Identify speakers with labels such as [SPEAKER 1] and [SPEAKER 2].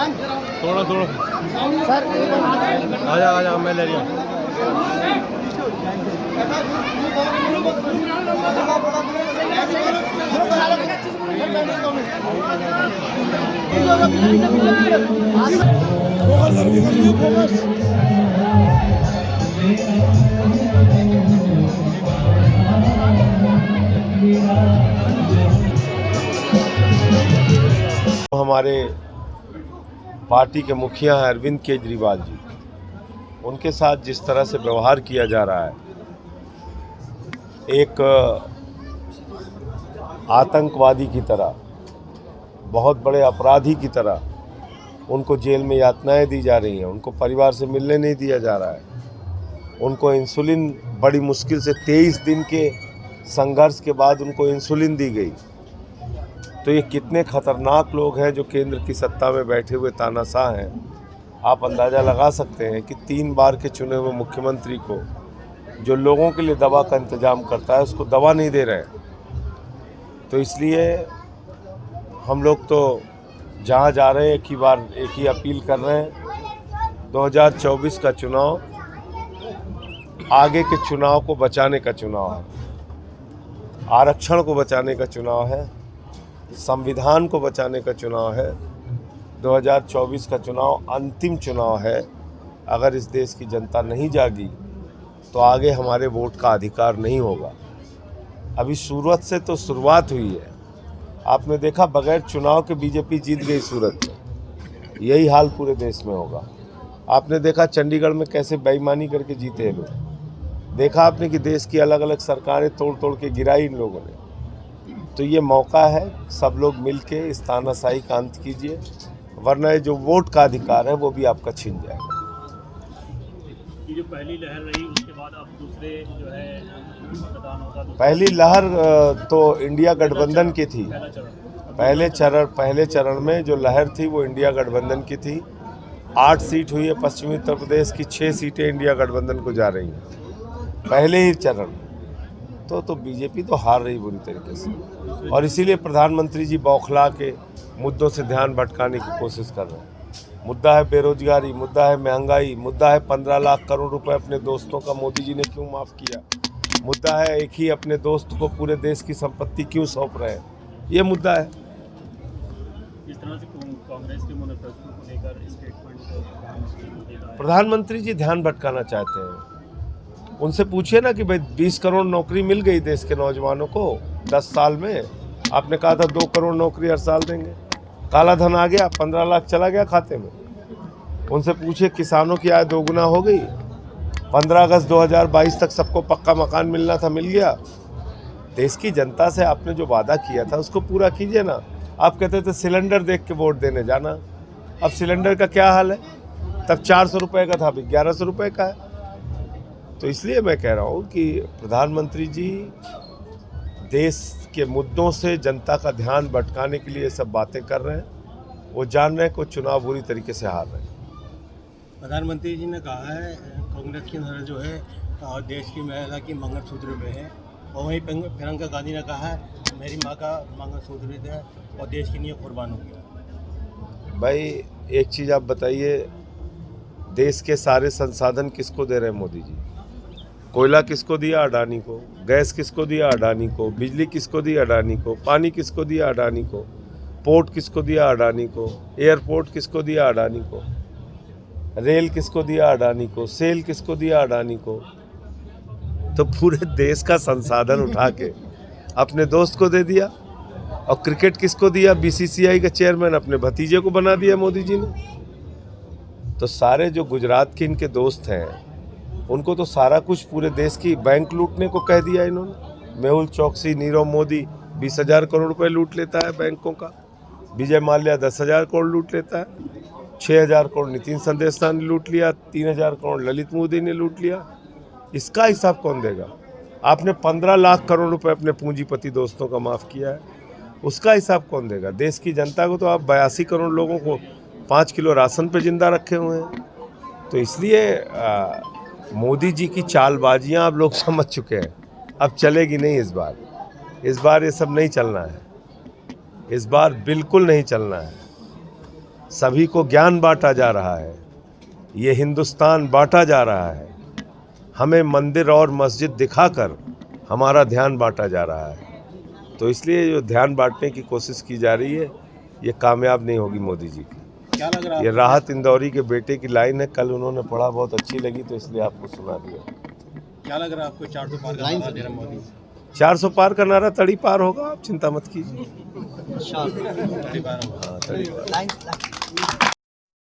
[SPEAKER 1] थोड़ा थोड़ा
[SPEAKER 2] सर
[SPEAKER 1] आजा मैं ले लिया। हमारे पार्टी के मुखिया हैं अरविंद केजरीवाल जी, उनके साथ जिस तरह से व्यवहार किया जा रहा है, एक आतंकवादी की तरह, बहुत बड़े अपराधी की तरह उनको जेल में यातनाएं दी जा रही हैं, उनको परिवार से मिलने नहीं दिया जा रहा है, उनको इंसुलिन बड़ी मुश्किल से 23 दिन के संघर्ष के बाद उनको इंसुलिन दी गई। तो ये कितने खतरनाक लोग हैं जो केंद्र की सत्ता में बैठे हुए तानाशाह हैं। आप अंदाज़ा लगा सकते हैं कि 3 बार के चुने हुए मुख्यमंत्री को, जो लोगों के लिए दवा का इंतजाम करता है, उसको दवा नहीं दे रहे हैं। तो इसलिए हम लोग तो जहाँ जा रहे हैं एक ही अपील कर रहे हैं, 2024 का चुनाव आगे के चुनाव को बचाने का चुनाव है, आरक्षण को बचाने का चुनाव है, संविधान को बचाने का चुनाव है। 2024 का चुनाव अंतिम चुनाव है। अगर इस देश की जनता नहीं जागी तो आगे हमारे वोट का अधिकार नहीं होगा। अभी सूरत से तो शुरुआत हुई है। आपने देखा बगैर चुनाव के बीजेपी जीत गई सूरत में। यही हाल पूरे देश में होगा। आपने देखा चंडीगढ़ में कैसे बेईमानी करके जीते हैं लोग। देखा आपने कि देश की अलग अलग सरकारें तोड़ तोड़ के गिराई इन लोगों ने। तो ये मौका है, सब लोग मिलके इस तानाशाही का अंत कीजिए, वरना जो वोट का अधिकार है वो भी आपका छीन जाएगा।
[SPEAKER 3] ये जो पहली लहर रही उसके बाद अब दूसरे जो है मतदान होगा।
[SPEAKER 1] पहली लहर तो इंडिया गठबंधन की थी। पहले चरण में जो लहर थी वो इंडिया गठबंधन की थी। 8 सीट हुई है पश्चिमी उत्तर प्रदेश की, 6 सीटें इंडिया गठबंधन को जा रही हैं पहले ही चरण। तो बीजेपी तो हार रही बुरी तरीके से, और इसीलिए प्रधानमंत्री जी बौखला के मुद्दों से ध्यान भटकाने की कोशिश कर रहे हैं। मुद्दा है बेरोजगारी, मुद्दा है महंगाई, मुद्दा है 15 लाख करोड़ रुपए अपने दोस्तों का मोदी जी ने क्यों माफ़ किया, मुद्दा है एक ही अपने दोस्त को पूरे देश की संपत्ति क्यों सौंप रहे हैं, ये मुद्दा है।
[SPEAKER 3] इस तरह से कांग्रेस के मैनिफेस्टो को लेकर स्टेटमेंट
[SPEAKER 1] प्रधानमंत्री जी ध्यान भटकाना चाहते हैं। उनसे पूछिए ना कि भाई 20 करोड़ नौकरी मिल गई देश के नौजवानों को 10 साल में। आपने कहा था 2 करोड़ नौकरी हर साल देंगे। काला धन आ गया, 15 लाख चला गया खाते में। उनसे पूछिए किसानों की आय 2 गुना हो गई। 15 अगस्त 2022 तक सबको पक्का मकान मिलना था, मिल गया। देश की जनता से आपने जो वादा किया था उसको पूरा कीजिए ना। आप कहते थे सिलेंडर देख के वोट देने जाना, अब सिलेंडर का क्या हाल है? तब 400 रुपये का था, अभी 1100 रुपये का है। तो इसलिए मैं कह रहा हूँ कि प्रधानमंत्री जी देश के मुद्दों से जनता का ध्यान भटकाने के लिए सब बातें कर रहे हैं। वो जान रहे हैं कि चुनाव बुरी तरीके से हार रहे हैं।
[SPEAKER 4] प्रधानमंत्री जी ने कहा है कांग्रेस की नजर जो है देश की महिला की मंगलसूत्र पे है, और वहीं प्रियंका गांधी ने कहा है मेरी माँ का मंगलसूत्र है और देश के लिए कुर्बान हो गया।
[SPEAKER 1] भाई एक चीज़ आप बताइए, देश के सारे संसाधन किसको दे रहे हैं मोदी जी? कोयला किसको दिया? अडानी को। गैस किसको दिया? अडानी को। बिजली किसको दिया? अडानी को। पानी किसको दिया? अडानी को। पोर्ट किसको दिया? अडानी को। एयरपोर्ट किसको दिया? अडानी को। रेल किसको दिया? अडानी को। सेल किसको दिया? अडानी को। तो पूरे देश का संसाधन उठा के अपने दोस्त को दे दिया। और क्रिकेट किसको दिया? बीसीसीआई का चेयरमैन अपने भतीजे को बना दिया मोदी जी ने। तो सारे जो गुजरात के इनके दोस्त हैं उनको तो सारा कुछ पूरे देश की बैंक लूटने को कह दिया इन्होंने। मेहुल चौकसी, नीरव मोदी 20,000 करोड़ रुपए लूट लेता है बैंकों का। विजय माल्या 10,000 करोड़ लूट लेता है। 6,000 करोड़ नितिन संदेशना ने लूट लिया। 3,000 करोड़ ललित मोदी ने लूट लिया। इसका हिसाब कौन देगा? आपने 15 लाख करोड़ रुपए अपने पूंजीपति दोस्तों का माफ़ किया है, उसका हिसाब कौन देगा? देश की जनता को तो आप 82 करोड़ लोगों को 5 किलो राशन पे जिंदा रखे हुए हैं। तो इसलिए मोदी जी की चालबाजियां आप लोग समझ चुके हैं। अब चलेगी नहीं इस बार ये सब नहीं चलना है। इस बार बिल्कुल नहीं चलना है। सभी को ज्ञान बांटा जा रहा है, ये हिंदुस्तान बांटा जा रहा है, हमें मंदिर और मस्जिद दिखाकर हमारा ध्यान बांटा जा रहा है। तो इसलिए जो ध्यान बांटने की कोशिश की जा रही है ये कामयाब नहीं होगी मोदी जी की।
[SPEAKER 4] क्या लग रहा है
[SPEAKER 1] ये राहत इंदौरी के बेटे की लाइन है, कल उन्होंने पढ़ा, बहुत अच्छी लगी तो इसलिए आपको सुना दिया।
[SPEAKER 4] क्या लग रहा है आपको 400 पार का नारा दे रहे मोदी?
[SPEAKER 1] 400 पार का नारा तड़ी पार होगा, आप चिंता मत कीजिए।
[SPEAKER 4] तड़ी पार होगा।
[SPEAKER 1] हाँ, तड़ी पार।